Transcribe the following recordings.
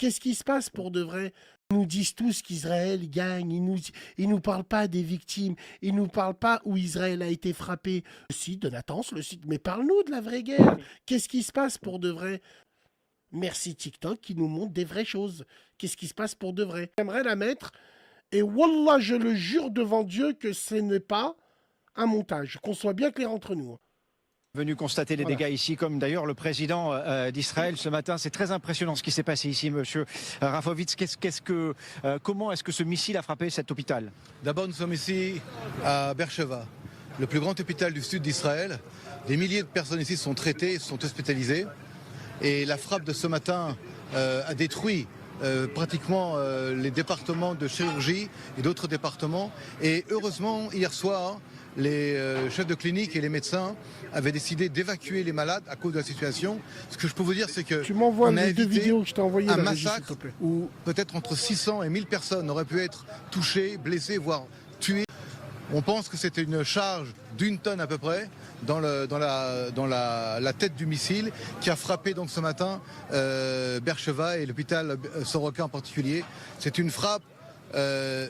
Qu'est-ce qui se passe pour de vrai? Ils nous disent tous qu'Israël gagne, ils nous parlent pas des victimes, ils nous parlent pas où Israël a été frappé. Le site de Natanz, le site, mais parle-nous de la vraie guerre. Qu'est-ce qui se passe pour de vrai? Merci TikTok qui nous montre des vraies choses. Qu'est-ce qui se passe pour de vrai? J'aimerais la mettre, et Wallah, je le jure devant Dieu que ce n'est pas un montage, qu'on soit bien clair entre nous. Venu constater les dégâts ici, comme d'ailleurs le président d'Israël ce matin. C'est très impressionnant ce qui s'est passé ici, monsieur Rafovitz. Comment est-ce que ce missile a frappé cet hôpital? D'abord, nous sommes ici à Beersheva, le plus grand hôpital du sud d'Israël. Des milliers de personnes ici sont traitées, sont hospitalisées. Et la frappe de ce matin a détruit pratiquement les départements de chirurgie et d'autres départements. Et heureusement, hier soir, les chefs de clinique et les médecins avaient décidé d'évacuer les malades à cause de la situation. Ce que je peux vous dire, c'est que Tu m'envoies on a les deux évité vidéos que je t'ai envoyées. un là, Régis, s'il te massacre plaît. où peut-être entre 600 et 1000 personnes auraient pu être touchées, blessées, voire tuées. On pense que c'était une charge d'1 tonne à peu près dans la tête du missile qui a frappé donc ce matin Beersheva et l'hôpital Soroka en particulier. C'est une frappe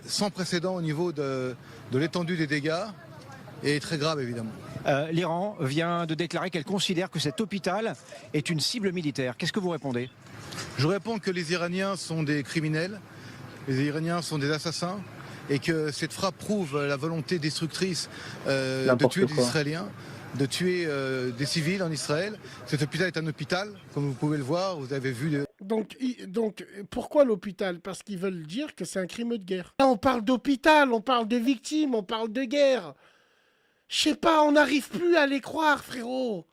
sans précédent au niveau de l'étendue des dégâts et très grave évidemment. L'Iran vient de déclarer qu'elle considère que cet hôpital est une cible militaire. Qu'est-ce que vous répondez? Je réponds que les Iraniens sont des criminels, les Iraniens sont des assassins et que cette frappe prouve la volonté destructrice de tuer des Israéliens, de tuer des civils en Israël. Cet hôpital est un hôpital, comme vous pouvez le voir, vous avez vu... Donc, pourquoi l'hôpital? Parce qu'ils veulent dire que c'est un crime de guerre. Là, on parle d'hôpital, on parle de victimes, on parle de guerre. Je sais pas, on n'arrive plus à les croire, frérot.